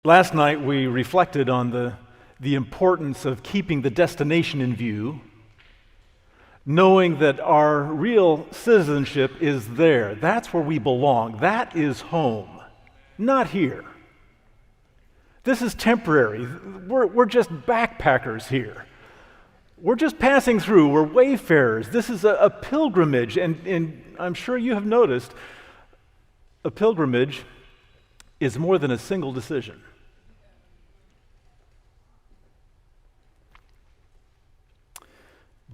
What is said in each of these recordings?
Last night we reflected on the importance of keeping the destination in view, knowing that our real citizenship is there. That's where we belong. That is home, not here. This is temporary. We're just backpackers here. We're just passing through. We're wayfarers. This is a pilgrimage, and I'm sure you have noticed a pilgrimage is more than a single decision.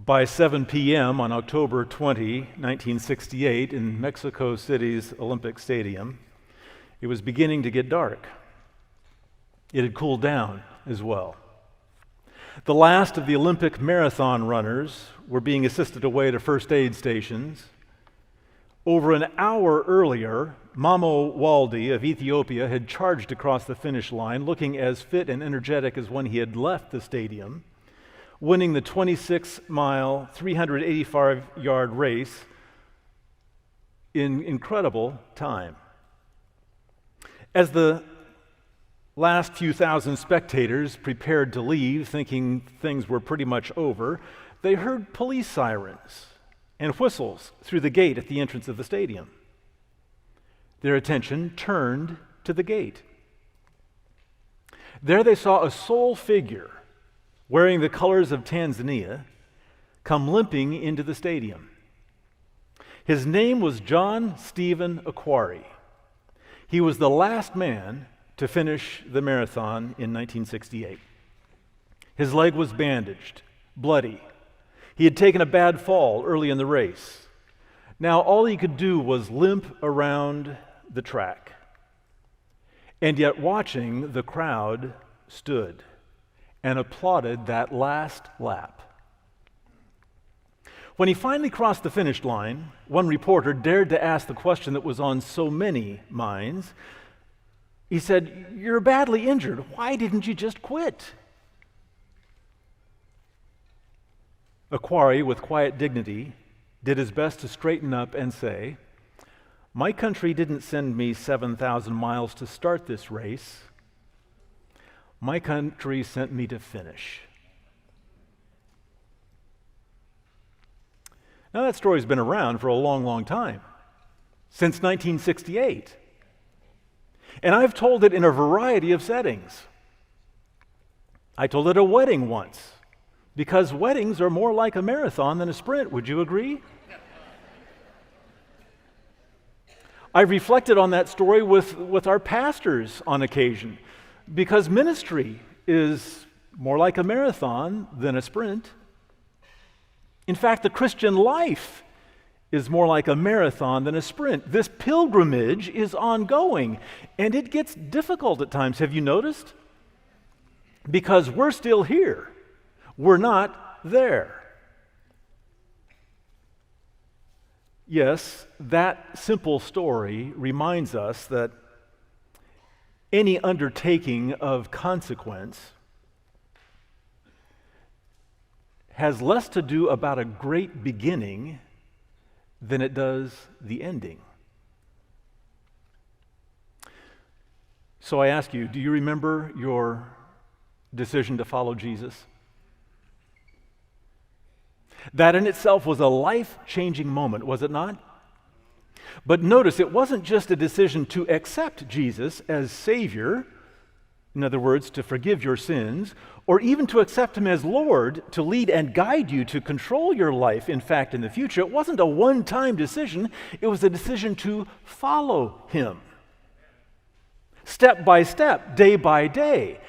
By 7 p.m. on October 20, 1968, in Mexico City's Olympic Stadium, it was beginning to get dark. It had cooled down as well. The last of the Olympic marathon runners were being assisted away to first aid stations. Over an hour earlier, Mamo Waldi of Ethiopia had charged across the finish line, looking as fit and energetic as when he had left the stadium, winning the 26-mile, 385-yard race in incredible time. As the last few thousand spectators prepared to leave, thinking things were pretty much over, they heard police sirens and whistles through the gate at the entrance of the stadium. Their attention turned to the gate. There they saw a sole figure wearing the colors of Tanzania come limping into the stadium. His name was John Stephen Akhwari. He was the last man to finish the marathon in 1968. His leg was bandaged, bloody. He had taken a bad fall early in the race. Now all he could do was limp around the track. And yet watching, the crowd stood and applauded that last lap. When he finally crossed the finish line, one reporter dared to ask the question that was on so many minds. He said, "You're badly injured. Why didn't you just quit?" Akhwari, with quiet dignity, did his best to straighten up and say, "My country didn't send me 7,000 miles to start this race. My country sent me to finish." Now that story's been around for a long, long time, since 1968. And I've told it in a variety of settings. I told it at a wedding once, because weddings are more like a marathon than a sprint. Would you agree? I've reflected on that story with our pastors on occasion, because ministry is more like a marathon than a sprint. In fact, the Christian life is more like a marathon than a sprint. This pilgrimage is ongoing, and it gets difficult at times. Have you noticed? Because we're still here. We're not there. Yes, that simple story reminds us that any undertaking of consequence has less to do about a great beginning than it does the ending. So I ask you, do you remember your decision to follow Jesus? That in itself was a life-changing moment, was it not? But notice, it wasn't just a decision to accept Jesus as Savior, in other words, to forgive your sins, or even to accept Him as Lord, to lead and guide you to control your life, in fact, in the future. It wasn't a one-time decision. It was a decision to follow Him. Step by step, day by day.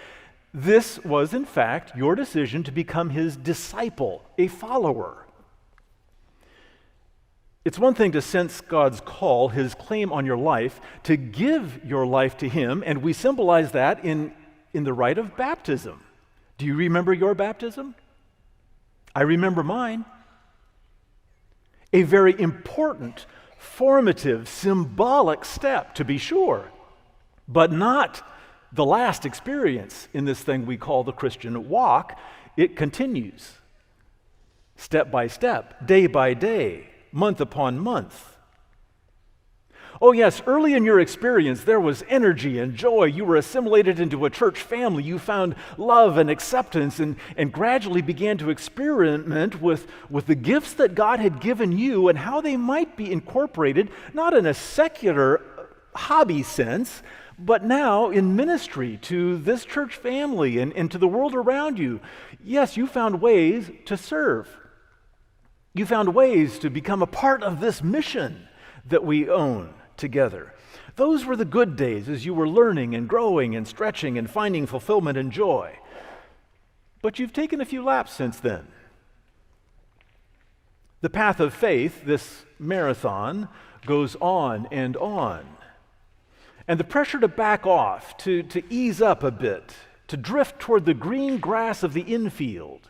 This was, in fact, your decision to become His disciple, a follower. It's one thing to sense God's call, His claim on your life, to give your life to Him, and we symbolize that in the rite of baptism. Do you remember your baptism? I remember mine. A very important, formative, symbolic step, to be sure, but not the last experience in this thing we call the Christian walk. It continues, step by step, day by day, month upon month. Oh yes, early in your experience, there was energy and joy. You were assimilated into a church family. You found love and acceptance and gradually began to experiment with the gifts that God had given you and how they might be incorporated, not in a secular hobby sense, but now in ministry to this church family and to the world around you. Yes, you found ways to serve. You found ways to become a part of this mission that we own together. Those were the good days as you were learning and growing and stretching and finding fulfillment and joy. But you've taken a few laps since then. The path of faith, this marathon, goes on and on. And the pressure to back off, to ease up a bit, to drift toward the green grass of the infield,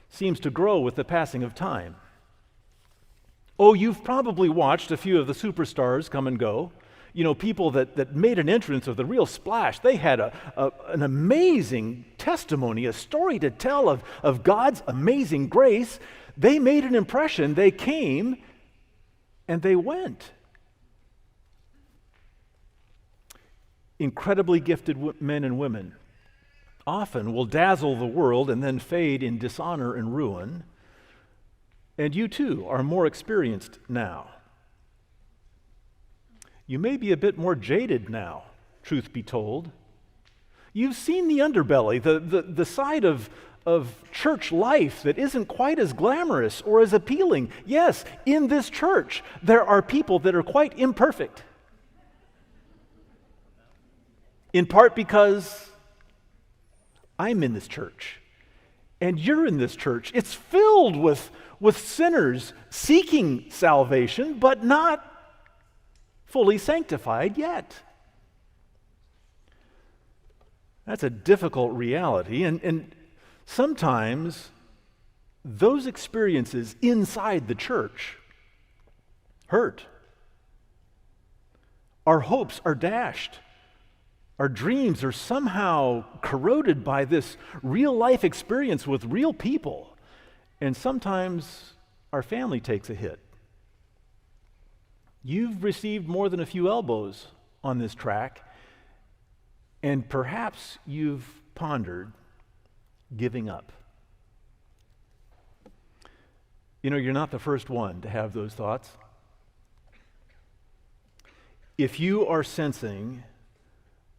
seems to grow with the passing of time. Oh, you've probably watched a few of the superstars come and go. You know, people that made an entrance with a real splash. They had an amazing testimony, a story to tell of God's amazing grace. They made an impression. They came and they went. Incredibly gifted men and women often will dazzle the world and then fade in dishonor and ruin. And you too are more experienced now. You may be a bit more jaded now, truth be told. You've seen the underbelly, the side of church life that isn't quite as glamorous or as appealing. Yes, in this church, there are people that are quite imperfect. In part because I'm in this church, and you're in this church. It's filled with sinners seeking salvation, but not fully sanctified yet. That's a difficult reality, and sometimes those experiences inside the church hurt. Our hopes are dashed. Our dreams are somehow corroded by this real life experience with real people. And sometimes our family takes a hit. You've received more than a few elbows on this track, and perhaps you've pondered giving up. You know, you're not the first one to have those thoughts. If you are sensing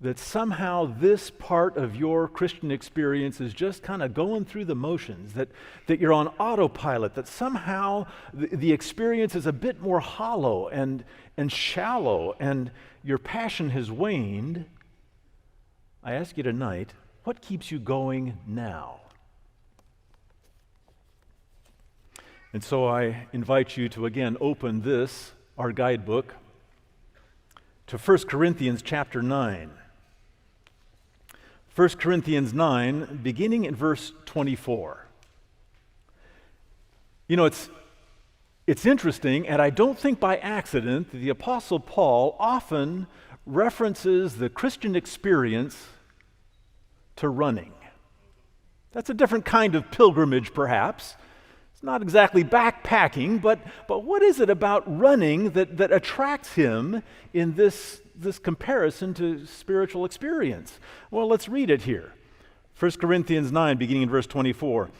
that somehow this part of your Christian experience is just kind of going through the motions, that you're on autopilot, that somehow the experience is a bit more hollow and shallow, and your passion has waned, I ask you tonight, what keeps you going now? And so I invite you to again open this, our guidebook, to 1 Corinthians chapter 9. 1 Corinthians 9, beginning in verse 24. You know, it's interesting, and I don't think by accident, that the Apostle Paul often references the Christian experience to running. That's a different kind of pilgrimage, perhaps. It's not exactly backpacking, but what is it about running that attracts him in this comparison to spiritual experience? Well, let's read it here. 1 Corinthians 9, beginning in verse 24.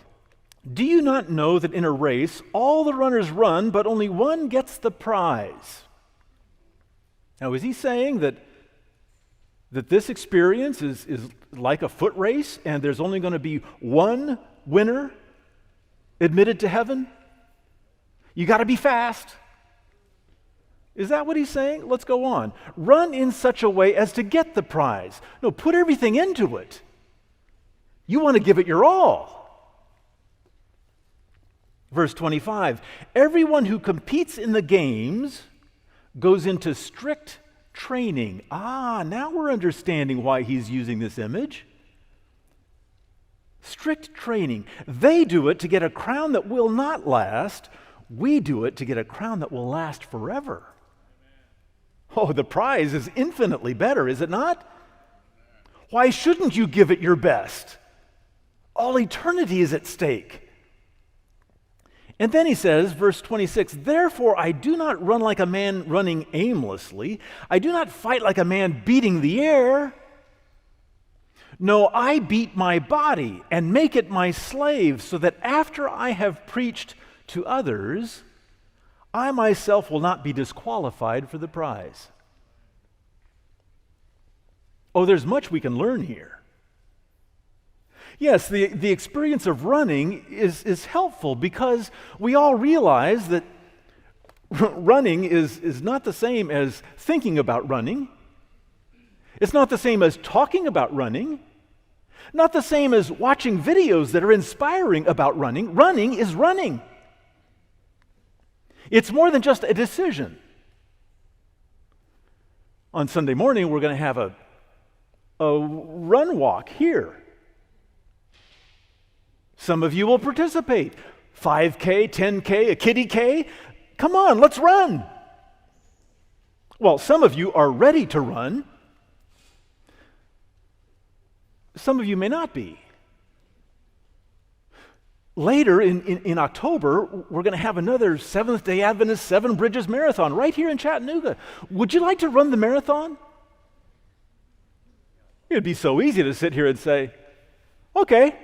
Do you not know that in a race all the runners run, but only one gets the prize? Now, is he saying that this experience is like a foot race, and there's only going to be one winner admitted to heaven? You got to be fast. Is that what he's saying? Let's go on. Run in such a way as to get the prize. No, put everything into it. You want to give it your all. Verse 25, everyone who competes in the games goes into strict training. Now we're understanding why he's using this image. Strict training. They do it to get a crown that will not last. We do it to get a crown that will last forever. Oh, the prize is infinitely better, is it not? Why shouldn't you give it your best? All eternity is at stake. And then he says, verse 26, therefore I do not run like a man running aimlessly. I do not fight like a man beating the air. No, I beat my body and make it my slave, so that after I have preached to others, I myself will not be disqualified for the prize. Oh, there's much we can learn here. Yes, the experience of running is helpful because we all realize that running is not the same as thinking about running. It's not the same as talking about running. Not the same as watching videos that are inspiring about running. Running is running. It's more than just a decision. On Sunday morning, we're going to have a run walk here. Some of you will participate. 5K, 10K, a kiddie K. Come on, let's run. Well, some of you are ready to run. Some of you may not be. Later in October, we're going to have another Seventh-day Adventist Seven Bridges Marathon right here in Chattanooga. Would you like to run the marathon? It'd be so easy to sit here and say, okay.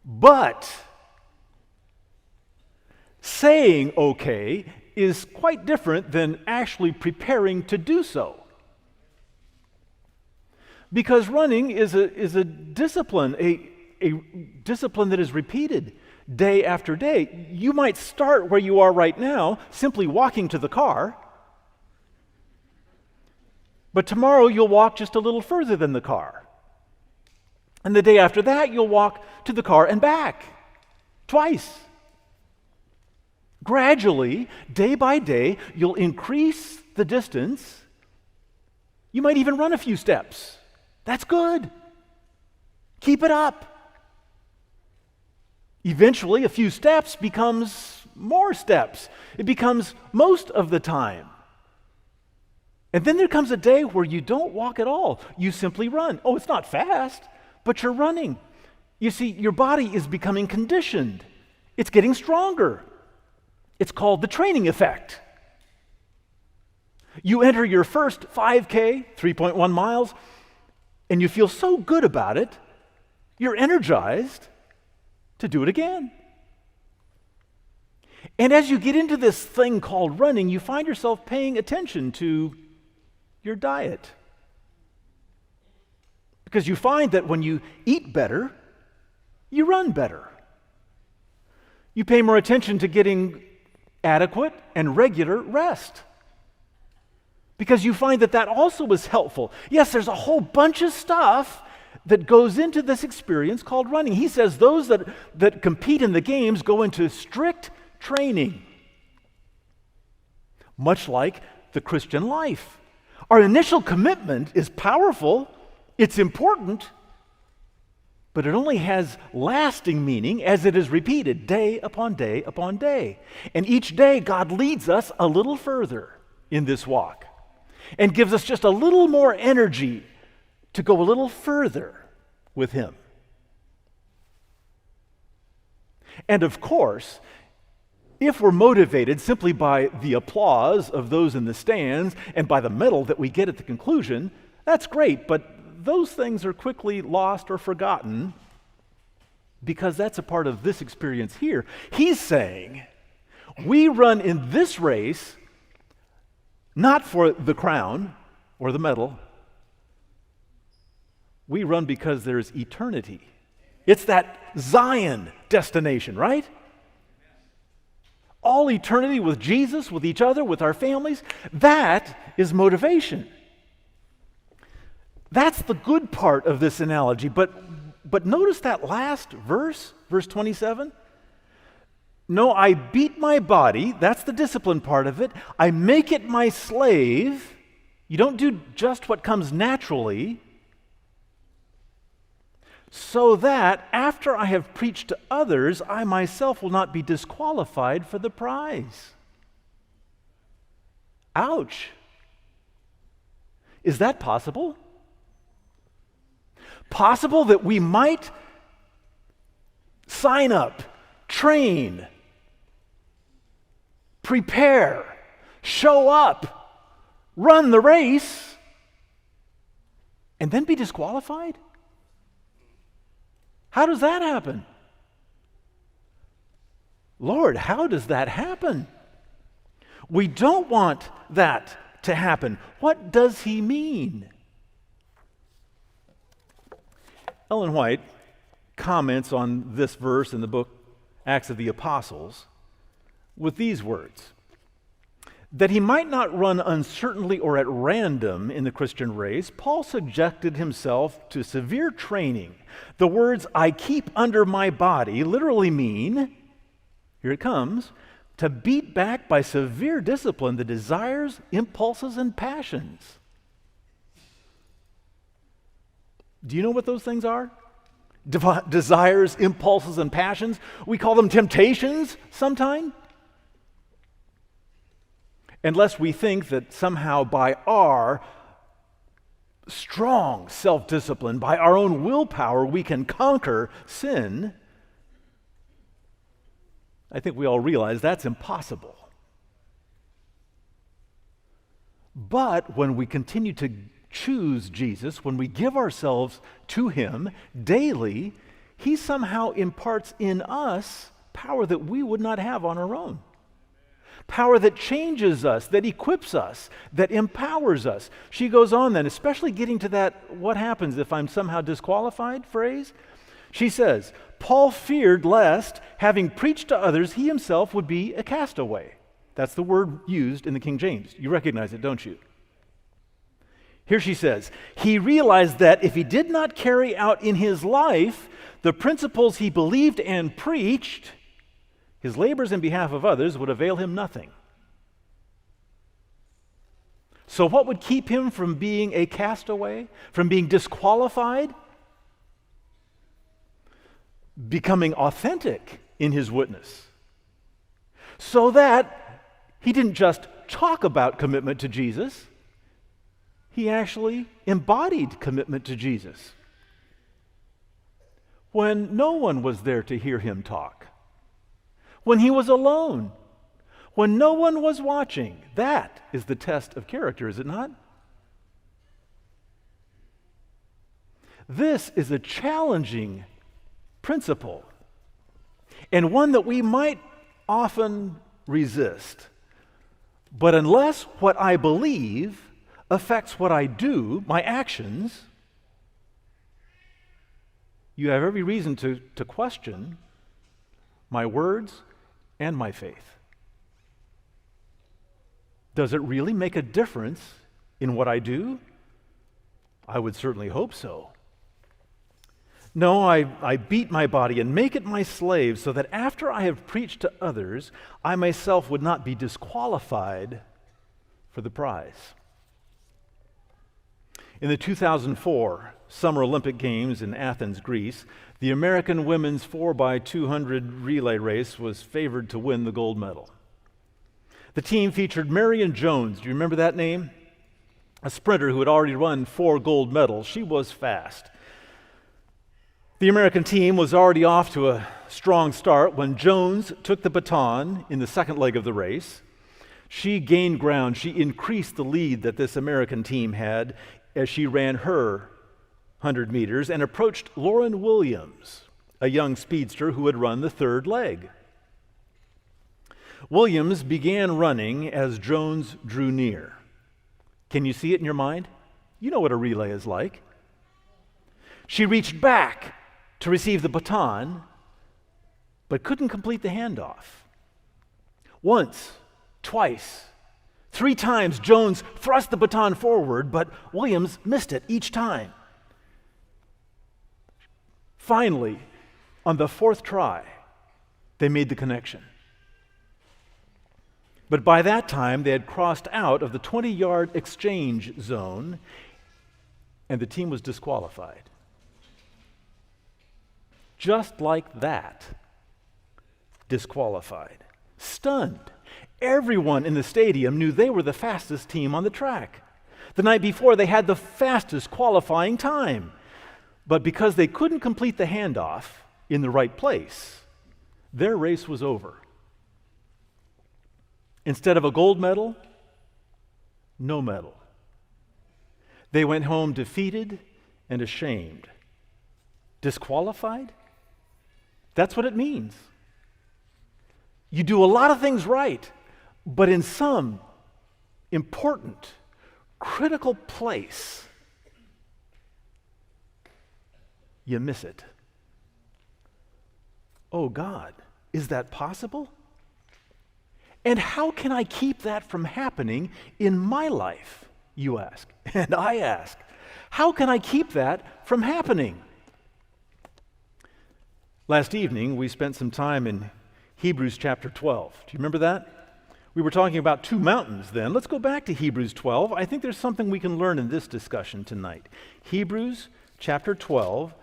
But saying okay is quite different than actually preparing to do so. Because running is a discipline, a discipline that is repeated day after day. You might start where you are right now, simply walking to the car, but tomorrow you'll walk just a little further than the car. And the day after that, you'll walk to the car and back, twice. Gradually, day by day, you'll increase the distance. You might even run a few steps. That's good. Keep it up. Eventually, a few steps becomes more steps. It becomes most of the time. And then there comes a day where you don't walk at all. You simply run. Oh, it's not fast, but you're running. You see, your body is becoming conditioned. It's getting stronger. It's called the training effect. You enter your first 5K, 3.1 miles, and you feel so good about it, you're energized to do it again. And as you get into this thing called running, you find yourself paying attention to your diet. Because you find that when you eat better, you run better. You pay more attention to getting adequate and regular rest. Because you find that that also is helpful. Yes, there's a whole bunch of stuff that goes into this experience called running. He says those that compete in the games go into strict training. Much like the Christian life. Our initial commitment is powerful, it's important, but it only has lasting meaning as it is repeated day upon day upon day. And each day God leads us a little further in this walk and gives us just a little more energy to go a little further with Him. And of course, if we're motivated simply by the applause of those in the stands and by the medal that we get at the conclusion, that's great, but those things are quickly lost or forgotten because that's a part of this experience here. He's saying, we run in this race not for the crown or the medal. We run because there's eternity. It's that Zion destination, right? All eternity with Jesus, with each other, with our families. That is motivation. That's the good part of this analogy. But notice that last verse, verse 27. No, I beat my body. That's the discipline part of it. I make it my slave. You don't do just what comes naturally. So that after I have preached to others, I myself will not be disqualified for the prize. Ouch. Is that possible? Possible that we might sign up, train, prepare, show up, run the race, and then be disqualified? How does that happen? Lord, how does that happen? We don't want that to happen. What does he mean? Ellen White comments on this verse in the book Acts of the Apostles with these words: that he might not run uncertainly or at random in the Christian race, Paul subjected himself to severe training. The words, "I keep under my body," literally mean, here it comes, to beat back by severe discipline the desires, impulses, and passions. Do you know what those things are? Desires, impulses, and passions. We call them temptations sometimes. Unless we think that somehow by our strong self-discipline, by our own willpower, we can conquer sin, I think we all realize that's impossible. But when we continue to choose Jesus, when we give ourselves to him daily, he somehow imparts in us power that we would not have on our own. Power that changes us, that equips us, that empowers us. She goes on then, especially getting to that "what happens if I'm somehow disqualified" phrase. She says, Paul feared lest, having preached to others, he himself would be a castaway. That's the word used in the King James. You recognize it, don't you? Here she says, he realized that if he did not carry out in his life the principles he believed and preached, his labors in behalf of others would avail him nothing. So what would keep him from being a castaway, from being disqualified? Becoming authentic in his witness, so that he didn't just talk about commitment to Jesus, he actually embodied commitment to Jesus. When no one was there to hear him talk, when he was alone, when no one was watching, that is the test of character, is it not? This is a challenging principle, and one that we might often resist. But unless what I believe affects what I do, my actions, you have every reason to question my words and my faith. Does it really make a difference in what I do? I would certainly hope so. No, I beat my body and make it my slave so that after I have preached to others, I myself would not be disqualified for the prize. In the 2004 Summer Olympic Games in Athens, Greece, the American women's 4x200 relay race was favored to win the gold medal. The team featured Marion Jones. Do you remember that name? A sprinter who had already won 4 gold medals. She was fast. The American team was already off to a strong start when Jones took the baton in the second leg of the race. She gained ground. She increased the lead that this American team had as she ran her 100 meters and approached Lauren Williams, a young speedster who had run the third leg. Williams began running as Jones drew near. Can you see it in your mind? You know what a relay is like. She reached back to receive the baton, but couldn't complete the handoff. Once, twice, 3 times, Jones thrust the baton forward, but Williams missed it each time. Finally, on the 4th try, they made the connection. But by that time, they had crossed out of the 20-yard exchange zone, and the team was disqualified. Just like that, disqualified. Stunned. Everyone in the stadium knew they were the fastest team on the track. The night before, they had the fastest qualifying time. But because they couldn't complete the handoff in the right place, their race was over. Instead of a gold medal, no medal. They went home defeated and ashamed. Disqualified? That's what it means. You do a lot of things right, but in some important, critical place, you miss it. Oh God, is that possible? And how can I keep that from happening in my life, you ask? And I ask, how can I keep that from happening? Last evening, we spent some time in Hebrews chapter 12. Do you remember that? We were talking about two mountains then. Let's go back to Hebrews 12. I think there's something we can learn in this discussion tonight. Hebrews chapter 12.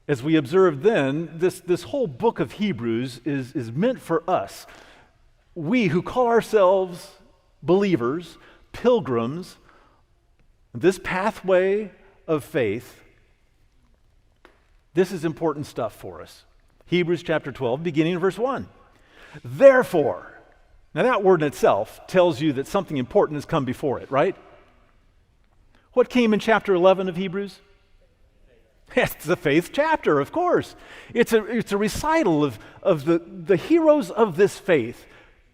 As we observed then, this whole book of Hebrews is meant for us. We who call ourselves believers, pilgrims, this pathway of faith, this is important stuff for us. Hebrews chapter 12, beginning in verse 1. Therefore, now that word in itself tells you that something important has come before it, right? What came in chapter 11 of Hebrews? It's the faith chapter, of course. It's a recital of the heroes of this faith,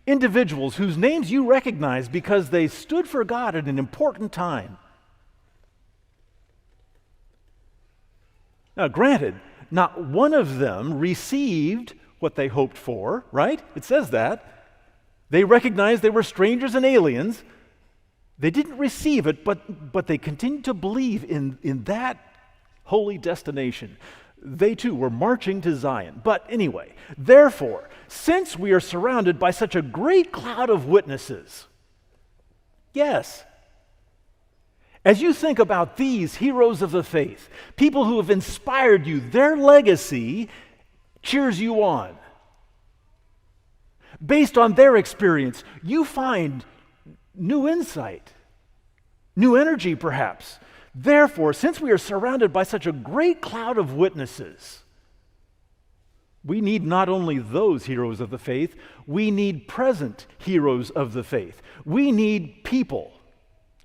individuals whose names you recognize because they stood for God at an important time. Now, granted, not one of them received what they hoped for, right? It says that. They recognized they were strangers and aliens. They didn't receive it, but they continued to believe in that holy destination. They too were marching to Zion. But anyway, therefore, since we are surrounded by such a great cloud of witnesses, yes, as you think about these heroes of the faith, people who have inspired you, their legacy cheers you on. Based on their experience, you find new insight, new energy perhaps. Therefore, since we are surrounded by such a great cloud of witnesses, we need not only those heroes of the faith, we need present heroes of the faith. We need people,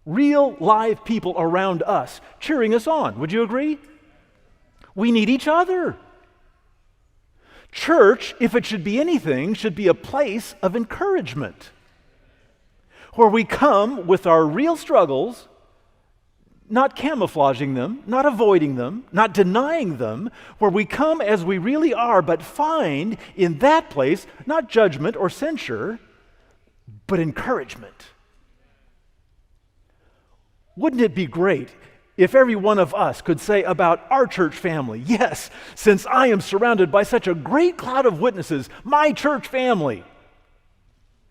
real live people around us cheering us on. Would you agree? We need each other. Church, if it should be anything, should be a place of encouragement where we come with our real struggles, not camouflaging them, not avoiding them, not denying them, where we come as we really are, but find in that place not judgment or censure, but encouragement. Wouldn't it be great if every one of us could say about our church family, yes, since I am surrounded by such a great cloud of witnesses, my church family,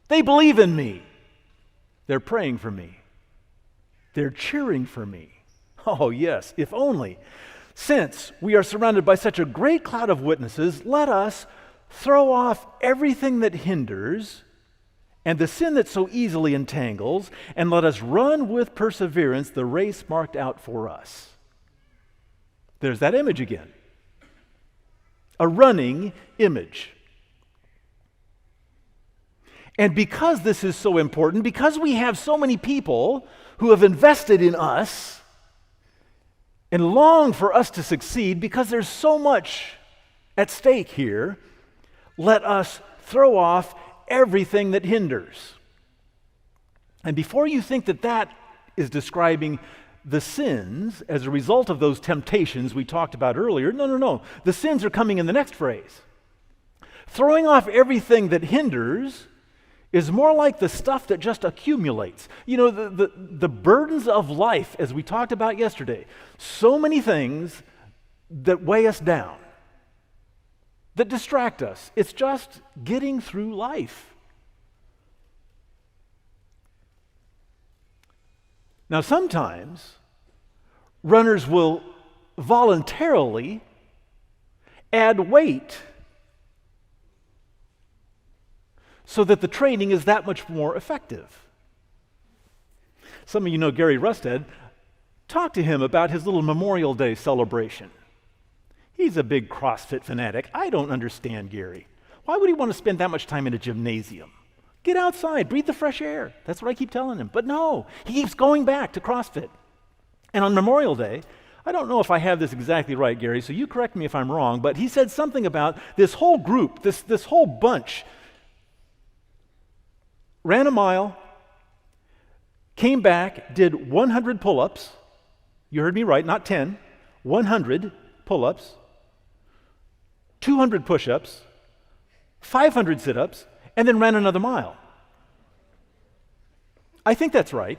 they believe in me, they're praying for me, they're cheering for me. Oh yes, if only. Since we are surrounded by such a great cloud of witnesses, let us throw off everything that hinders and the sin that so easily entangles, and let us run with perseverance the race marked out for us. There's that image again. A running image. And because this is so important, because we have so many people who have invested in us and long for us to succeed, because there's so much at stake here, let us throw off everything that hinders. And before you think that that is describing the sins as a result of those temptations we talked about earlier, no. The sins are coming in the next phrase. Throwing off everything that hinders is more like the stuff that just accumulates. You know, the burdens of life, as we talked about yesterday, so many things that weigh us down, that distract us. It's just getting through life. Now, sometimes runners will voluntarily add weight so that the training is that much more effective. Some of you know Gary Rusted. Talk to him about his little Memorial Day celebration. He's a big CrossFit fanatic. I don't understand Gary. Why would he want to spend that much time in a gymnasium? Get outside, breathe the fresh air. That's what I keep telling him. But no, he keeps going back to CrossFit. And on Memorial Day, I don't know if I have this exactly right, Gary, so you correct me if I'm wrong, but he said something about this whole group, this whole bunch, ran a mile, came back, did 100 pull-ups. You heard me right, not 10. 100 pull-ups, 200 push-ups, 500 sit-ups, and then ran another mile. I think that's right,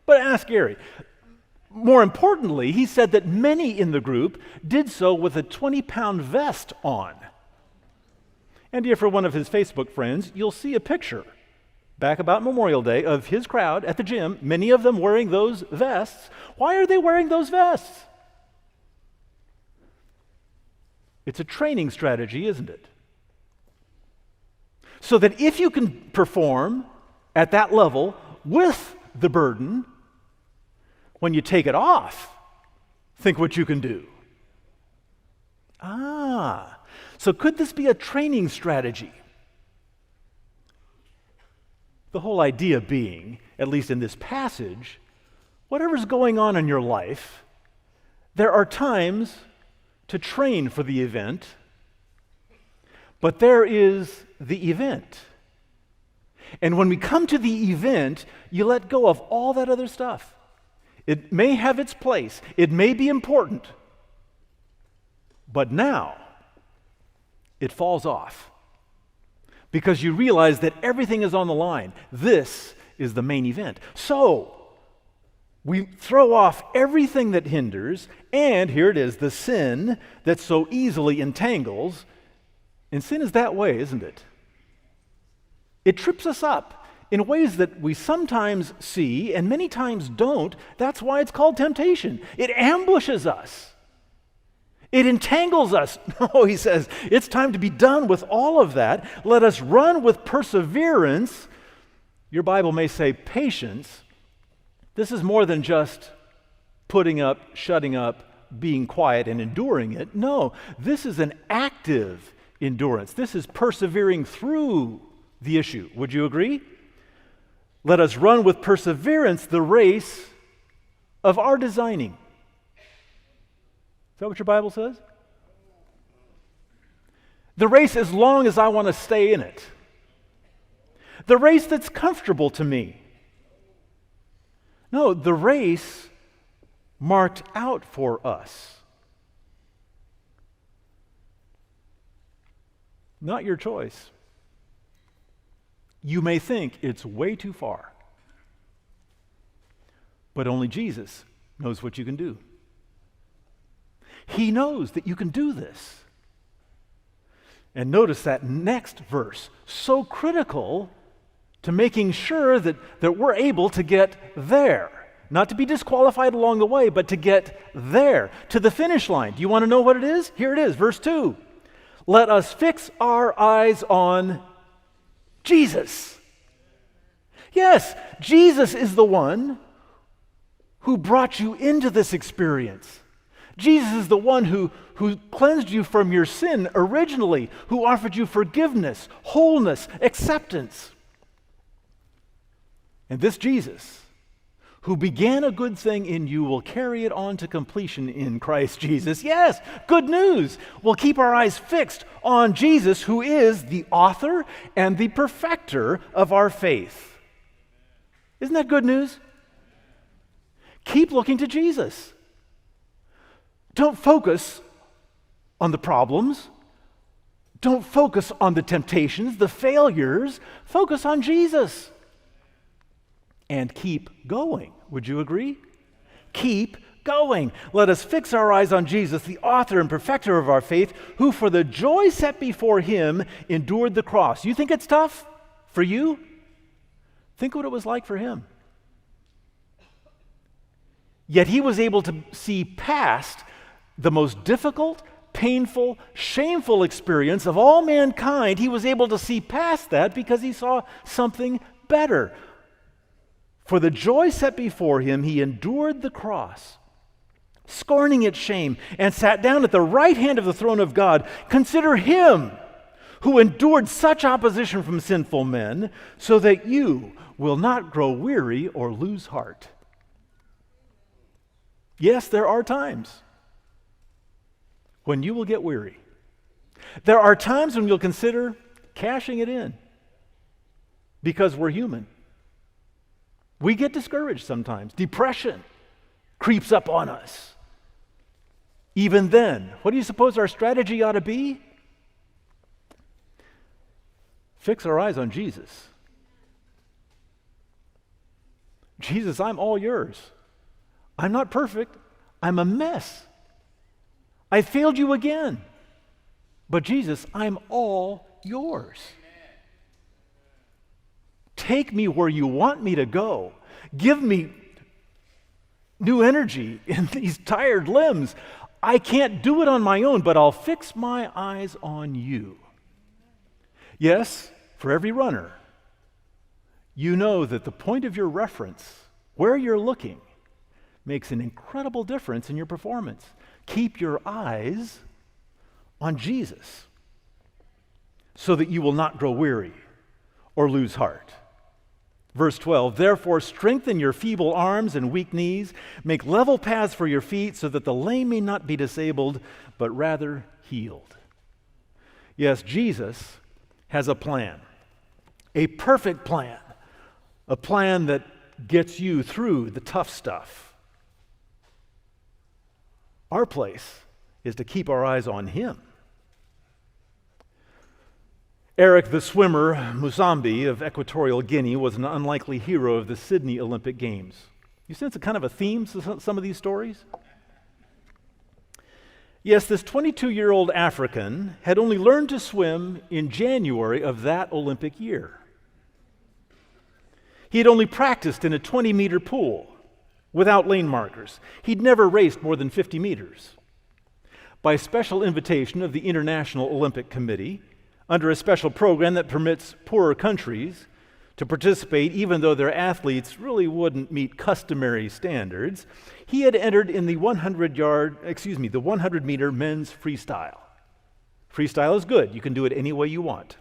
but ask Gary. More importantly, he said that many in the group did so with a 20-pound vest on. And if you're one of his Facebook friends, you'll see a picture back about Memorial Day of his crowd at the gym, many of them wearing those vests. Why are they wearing those vests? It's a training strategy, isn't it? So that if you can perform at that level with the burden, when you take it off, think what you can do. So could this be a training strategy? The whole idea being, at least in this passage, whatever's going on in your life, there are times to train for the event, but there is the event. And when we come to the event, you let go of all that other stuff. It may have its place, it may be important, but now it falls off because you realize that everything is on the line. This is the main event. So we throw off everything that hinders, and here it is, the sin that so easily entangles. And sin is that way, isn't it? It trips us up in ways that we sometimes see and many times don't. That's why it's called temptation. It ambushes us. It entangles us. No, he says, it's time to be done with all of that. Let us run with perseverance. Your Bible may say patience. This is more than just putting up, shutting up, being quiet and enduring it. No, this is an active endurance. This is persevering through the issue. Would you agree? Let us run with perseverance the race of our designing. Is that what your Bible says? The race as long as I want to stay in it. The race that's comfortable to me. No, the race marked out for us. Not your choice. You may think it's way too far, but only Jesus knows what you can do. He knows that you can do this. And notice that next verse, so critical to making sure that we're able to get there. Not to be disqualified along the way, but to get there, to the finish line. Do you want to know what it is? Here it is, verse 2. Let us fix our eyes on Jesus. Yes, Jesus is the one who brought you into this experience. Jesus is the one who cleansed you from your sin originally, who offered you forgiveness, wholeness, acceptance. And this Jesus, who began a good thing in you, will carry it on to completion in Christ Jesus. Yes, good news. We'll keep our eyes fixed on Jesus, who is the author and the perfecter of our faith. Isn't that good news? Keep looking to Jesus. Don't focus on the problems. Don't focus on the temptations, the failures. Focus on Jesus. And keep going. Would you agree? Keep going. Let us fix our eyes on Jesus, the author and perfecter of our faith, who for the joy set before him endured the cross. You think it's tough for you? Think what it was like for him. Yet he was able to see past the most difficult, painful, shameful experience of all mankind. He was able to see past that because he saw something better. For the joy set before him, he endured the cross, scorning its shame, and sat down at the right hand of the throne of God. Consider him who endured such opposition from sinful men, so that you will not grow weary or lose heart. Yes, there are times when you will get weary. There are times when you'll consider cashing it in, because we're human. We get discouraged sometimes. Depression creeps up on us. Even then, what do you suppose our strategy ought to be? Fix our eyes on Jesus. Jesus, I'm all yours. I'm not perfect. I'm a mess. I failed you again. But Jesus, I'm all yours. Take me where you want me to go. Give me new energy in these tired limbs. I can't do it on my own, but I'll fix my eyes on you. Yes, for every runner, you know that the point of your reference, where you're looking, makes an incredible difference in your performance. Keep your eyes on Jesus so that you will not grow weary or lose heart. Verse 12, therefore strengthen your feeble arms and weak knees, make level paths for your feet so that the lame may not be disabled, but rather healed. Yes, Jesus has a plan, a perfect plan, a plan that gets you through the tough stuff. Our place is to keep our eyes on Him. Eric the swimmer Musambi of Equatorial Guinea was an unlikely hero of the Sydney Olympic Games. You sense a kind of a theme to some of these stories? Yes, this 22-year-old African had only learned to swim in January of that Olympic year. He had only practiced in a 20-meter pool without lane markers. He'd never raced more than 50 meters. By special invitation of the International Olympic Committee, under a special program that permits poorer countries to participate even though their athletes really wouldn't meet customary standards, he had entered in the 100-meter men's freestyle. Freestyle is good. You can do it any way you want.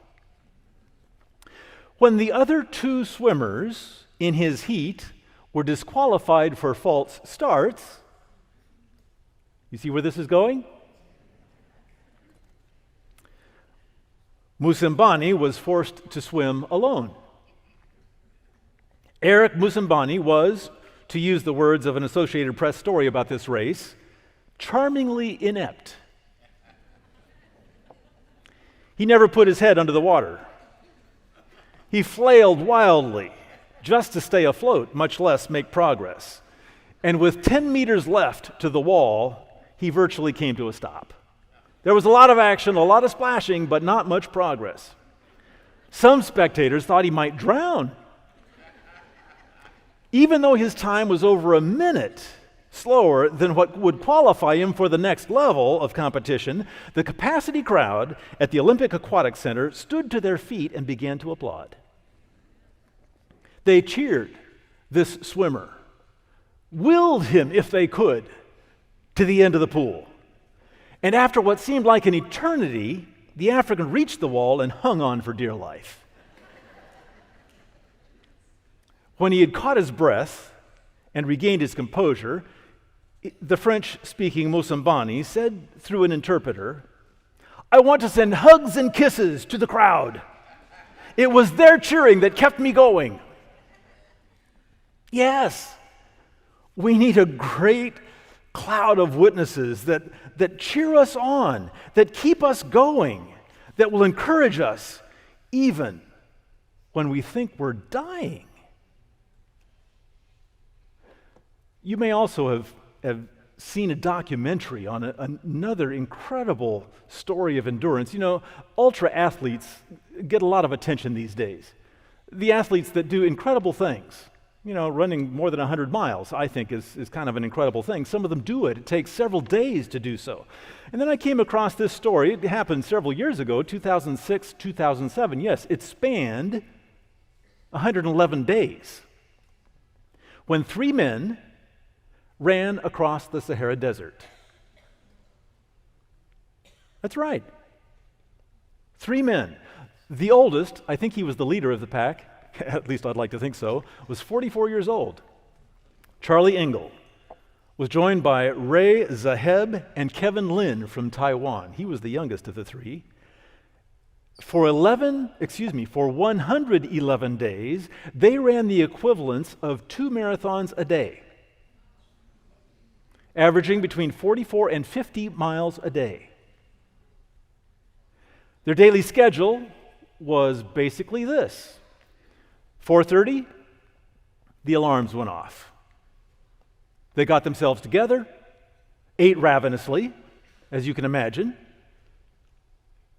When the other two swimmers in his heat were disqualified for false starts, you see where this is going? Musambani was forced to swim alone. Eric Musambani was, to use the words of an Associated Press story about this race, charmingly inept. He never put his head under the water. He flailed wildly just to stay afloat, much less make progress. And with 10 meters left to the wall, he virtually came to a stop. There was a lot of action, a lot of splashing, but not much progress. Some spectators thought he might drown. Even though his time was over a minute slower than what would qualify him for the next level of competition, the capacity crowd at the Olympic Aquatic Center stood to their feet and began to applaud. They cheered this swimmer, willed him, if they could, to the end of the pool. And after what seemed like an eternity, the African reached the wall and hung on for dear life. When he had caught his breath and regained his composure, the French-speaking Musambani said through an interpreter, "I want to send hugs and kisses to the crowd. It was their cheering that kept me going." Yes, we need a great cloud of witnesses that cheer us on, that keep us going, that will encourage us even when we think we're dying. You may also have seen a documentary on another incredible story of endurance. You know, ultra athletes get a lot of attention these days. The athletes that do incredible things. You know, running more than 100 miles, I think, is kind of an incredible thing. Some of them do it. It takes several days to do so. And then I came across this story. It happened several years ago, 2006, 2007. Yes, it spanned 111 days when 3 men ran across the Sahara Desert. That's right. 3 men. The oldest, I think he was the leader of the pack, at least I'd like to think so, was 44 years old. Charlie Engle was joined by Ray Zaheb and Kevin Lin from Taiwan. He was the youngest of the three. For 111 days, they ran the equivalents of 2 marathons a day, averaging between 44 and 50 miles a day. Their daily schedule was basically this. 4:30, the alarms went off. They got themselves together, ate ravenously, as you can imagine.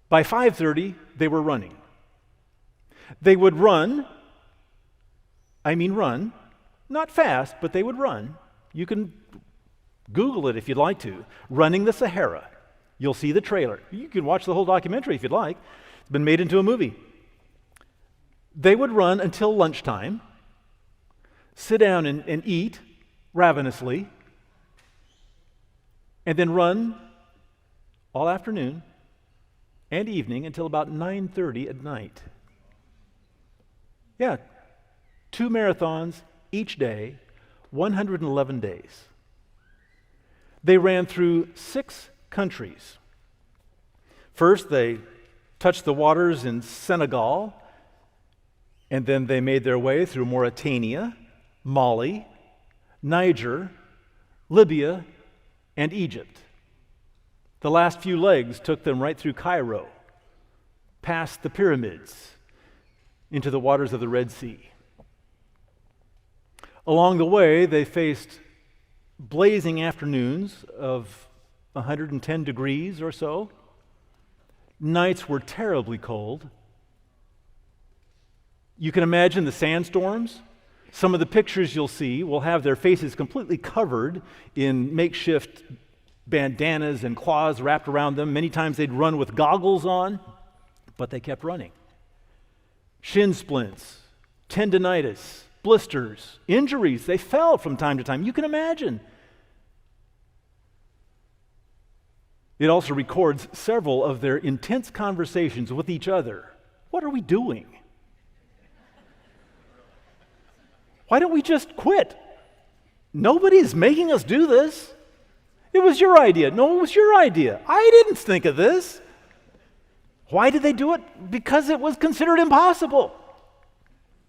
By 5:30, they were running. They would run, not fast, but they would run. You can Google it if you'd like to. Running the Sahara. You'll see the trailer. You can watch the whole documentary if you'd like. It's been made into a movie. They would run until lunchtime, sit down and eat ravenously, and then run all afternoon and evening until about 9:30 at night. Yeah, 2 marathons each day, 111 days. They ran through 6 countries. First, they touched the waters in Senegal, and then they made their way through Mauritania, Mali, Niger, Libya, and Egypt. The last few legs took them right through Cairo, past the pyramids, into the waters of the Red Sea. Along the way, they faced blazing afternoons of 110 degrees or so. Nights were terribly cold. You can imagine the sandstorms. Some of the pictures you'll see will have their faces completely covered in makeshift bandanas and cloths wrapped around them. Many times they'd run with goggles on, but they kept running. Shin splints, tendinitis, blisters, injuries. They fell from time to time. You can imagine. It also records several of their intense conversations with each other. What are we doing? Why don't we just quit? Nobody's making us do this. It was your idea. No, it was your idea. I didn't think of this. Why did they do it? Because it was considered impossible.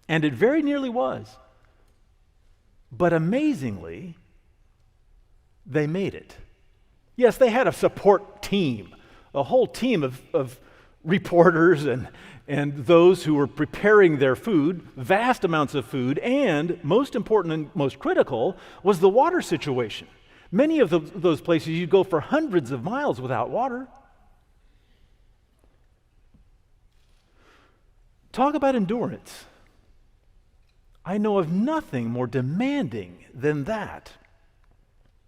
And it very nearly was. But amazingly, they made it. Yes, they had a support team, a whole team of reporters and those who were preparing their food, vast amounts of food, and most important and most critical was the water situation. Many of those places you'd go for hundreds of miles without water. Talk about endurance. I know of nothing more demanding than that.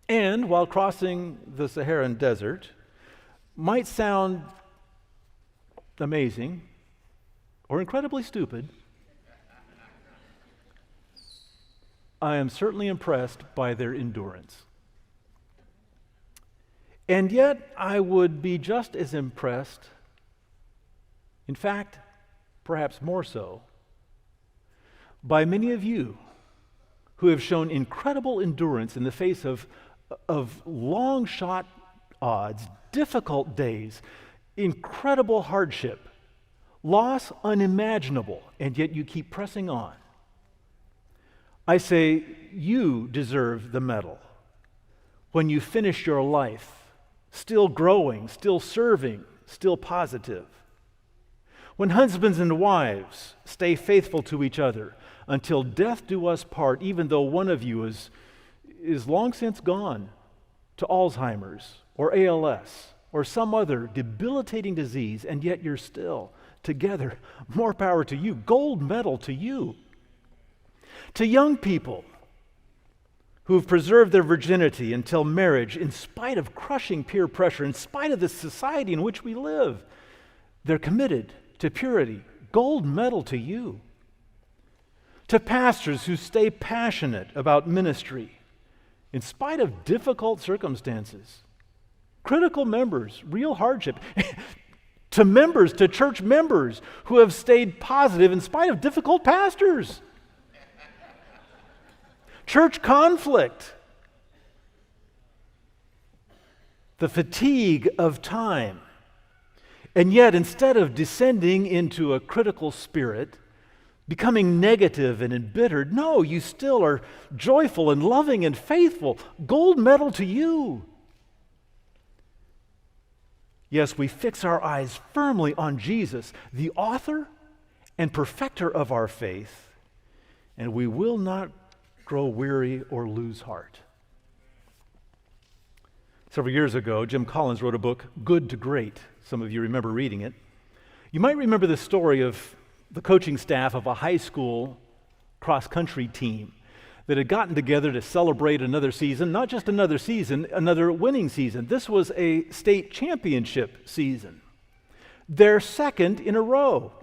And while crossing the Saharan desert might sound amazing or incredibly stupid, I am certainly impressed by their endurance. And yet, I would be just as impressed, in fact, perhaps more so, by many of you who have shown incredible endurance in the face of long shot odds, difficult days, incredible hardship, loss unimaginable, and yet you keep pressing on. I say you deserve the medal when you finish your life still growing, still serving, still positive. When husbands and wives stay faithful to each other until death do us part, even though one of you is long since gone to Alzheimer's or ALS or some other debilitating disease, and yet you're still together. More power to you. Gold medal to you. To young people who have preserved their virginity until marriage in spite of crushing peer pressure, in spite of the society in which we live, they're committed to purity. Gold medal to you. To pastors who stay passionate about ministry in spite of difficult circumstances, critical members, real hardship. to members, to church members who have stayed positive in spite of difficult pastors. Church conflict. The fatigue of time. And yet, instead of descending into a critical spirit, becoming negative and embittered, no, you still are joyful and loving and faithful. Gold medal to you. Yes, we fix our eyes firmly on Jesus, the author and perfecter of our faith, and we will not grow weary or lose heart. Several years ago, Jim Collins wrote a book, Good to Great. Some of you remember reading it. You might remember the story of the coaching staff of a high school cross-country team that had gotten together to celebrate another season, not just another season, another winning season. This was a state championship season, their second in a row.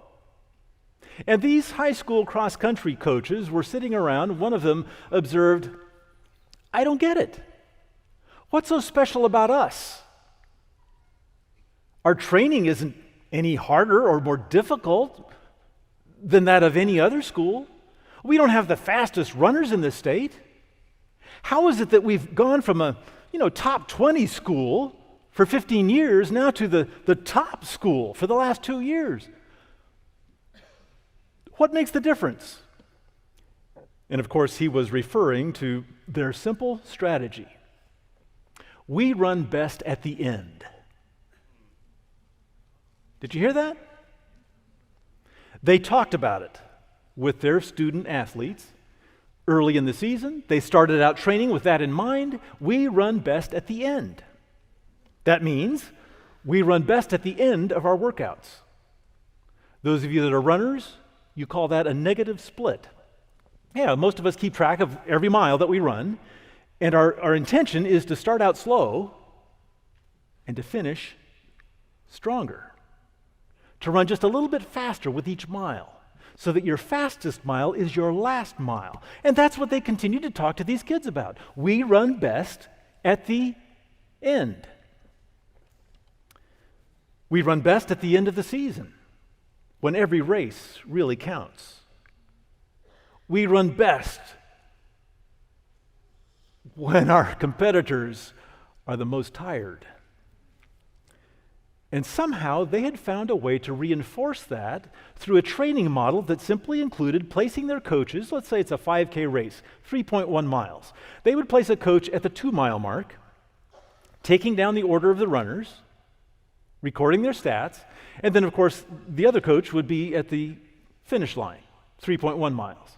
And these high school cross-country coaches were sitting around. One of them observed, "I don't get it. What's so special about us? Our training isn't any harder or more difficult than that of any other school. We don't have the fastest runners in the state. How is it that we've gone from a top 20 school for 15 years now to the top school for the last 2 years? What makes the difference?" And of course, he was referring to their simple strategy. We run best at the end. Did you hear that? They talked about it with their student athletes early in the season. They started out training with that in mind. We run best at the end. That means we run best at the end of our workouts. Those of you that are runners, you call that a negative split. Yeah, most of us keep track of every mile that we run, and our intention is to start out slow and to finish stronger. To run just a little bit faster with each mile, so that your fastest mile is your last mile. And that's what they continue to talk to these kids about. We run best at the end. We run best at the end of the season, when every race really counts. We run best when our competitors are the most tired. And somehow they had found a way to reinforce that through a training model that simply included placing their coaches, let's say it's a 5K race, 3.1 miles. They would place a coach at the 2-mile mark, taking down the order of the runners, recording their stats, and then of course the other coach would be at the finish line, 3.1 miles.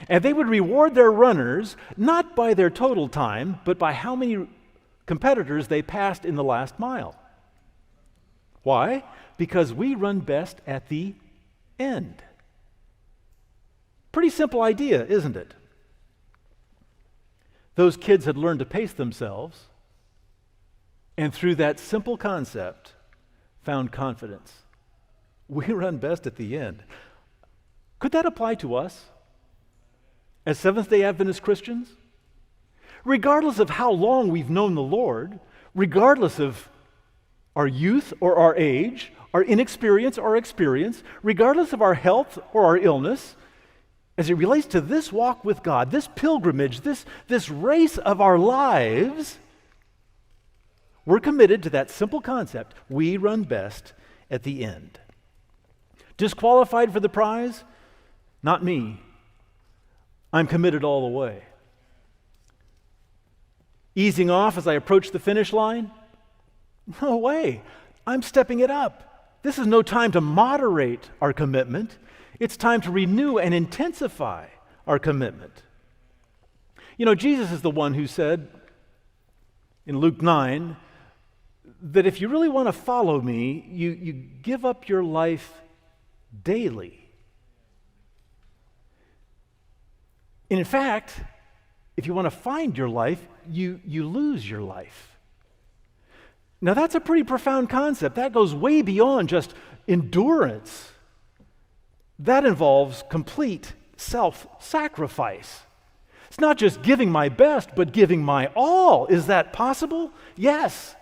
And they would reward their runners not by their total time, but by how many competitors they passed in the last mile. Why? Because we run best at the end. Pretty simple idea, isn't it? Those kids had learned to pace themselves, and through that simple concept, found confidence. We run best at the end. Could that apply to us as Seventh-day Adventist Christians? Regardless of how long we've known the Lord, regardless of our youth or our age, our inexperience or experience, regardless of our health or our illness, as it relates to this walk with God, this pilgrimage, this race of our lives, we're committed to that simple concept. We run best at the end. Disqualified for the prize? Not me. I'm committed all the way. Easing off as I approach the finish line? No way. I'm stepping it up. This is no time to moderate our commitment. It's time to renew and intensify our commitment. Jesus is the one who said in Luke 9 that if you really want to follow me, you give up your life daily. And in fact, if you want to find your life, you lose your life. Now that's a pretty profound concept. That goes way beyond just endurance. That involves complete self-sacrifice. It's not just giving my best, but giving my all. Is that possible? Yes.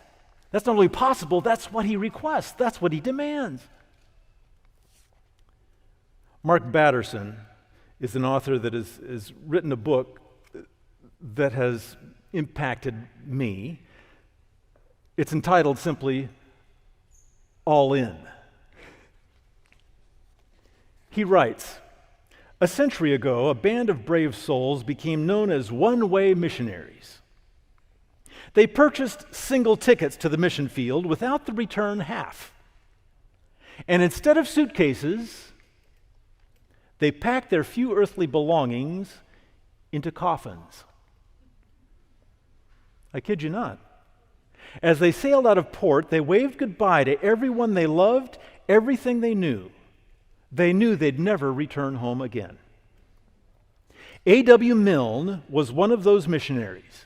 That's not only possible, that's what he requests. That's what he demands. Mark Batterson is an author that has written a book that has impacted me. It's entitled simply, All In. He writes, "A century ago, a band of brave souls became known as one-way missionaries. They purchased single tickets to the mission field without the return half. And instead of suitcases, they packed their few earthly belongings into coffins." I kid you not. As they sailed out of port, they waved goodbye to everyone they loved, everything they knew. They knew they'd never return home again. A.W. Milne was one of those missionaries.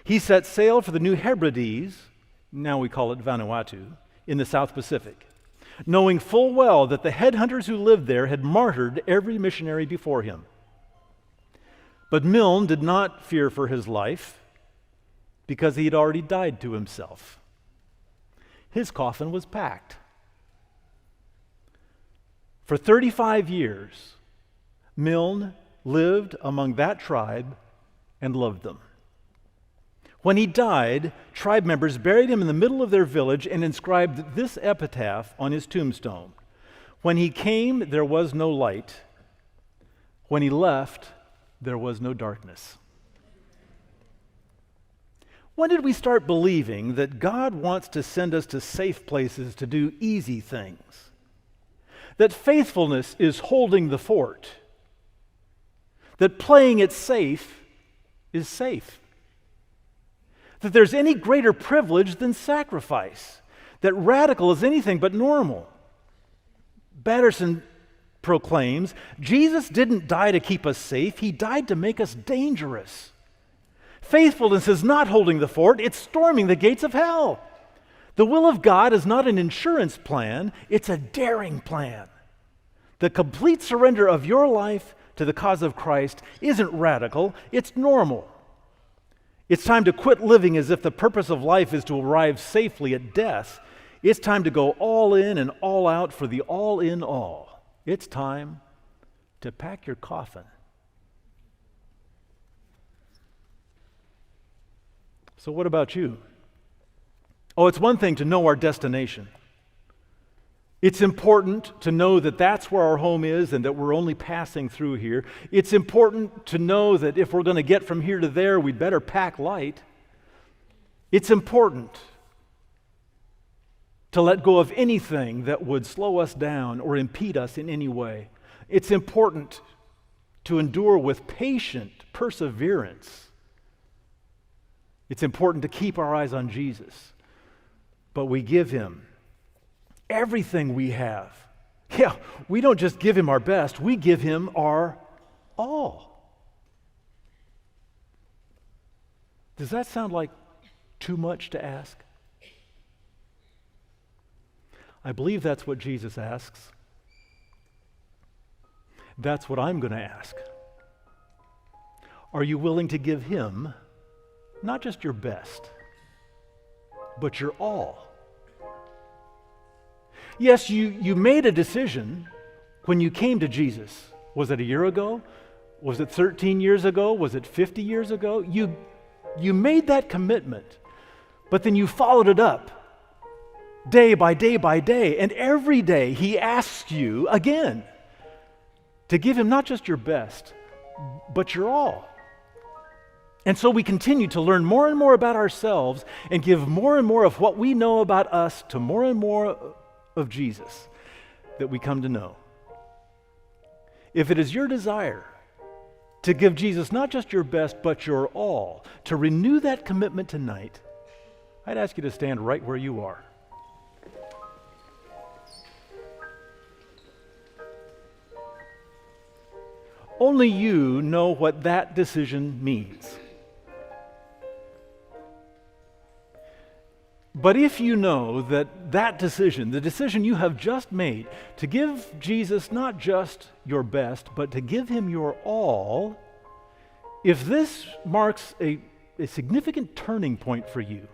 He set sail for the New Hebrides, now we call it Vanuatu, in the South Pacific, knowing full well that the headhunters who lived there had martyred every missionary before him. But Milne did not fear for his life because he had already died to himself. His coffin was packed. For 35 years, Milne lived among that tribe and loved them. When he died, tribe members buried him in the middle of their village and inscribed this epitaph on his tombstone: "When he came, there was no light. When he left, there was no darkness." When did we start believing that God wants to send us to safe places to do easy things? That faithfulness is holding the fort? That playing it safe is safe? That there's any greater privilege than sacrifice? That radical is anything but normal? Batterson proclaims, Jesus didn't die to keep us safe, he died to make us dangerous. Faithfulness is not holding the fort, it's storming the gates of hell. The will of God is not an insurance plan, it's a daring plan. The complete surrender of your life to the cause of Christ isn't radical, it's normal. It's time to quit living as if the purpose of life is to arrive safely at death. It's time to go all in and all out for the all in all. It's time to pack your coffin. So what about you? Oh, it's one thing to know our destination. It's important to know that that's where our home is and that we're only passing through here. It's important to know that if we're going to get from here to there, we'd better pack light. It's important to let go of anything that would slow us down or impede us in any way. It's important to endure with patient perseverance. It's important to keep our eyes on Jesus, but we give him everything we have. Yeah, we don't just give him our best, we give him our all. Does that sound like too much to ask? I believe that's what Jesus asks. That's what I'm going to ask. Are you willing to give him not just your best, but your all? Yes, you made a decision when you came to Jesus. Was it a year ago? Was it 13 years ago? Was it 50 years ago? You made that commitment, but then you followed it up day by day by day, and every day he asks you again to give him not just your best, but your all. And so we continue to learn more and more about ourselves and give more and more of what we know about us to more and more of Jesus that we come to know. If it is your desire to give Jesus not just your best, but your all, to renew that commitment tonight, I'd ask you to stand right where you are. Only you know what that decision means. But if you know that decision, the decision you have just made to give Jesus not just your best, but to give him your all, if this marks a significant turning point for you,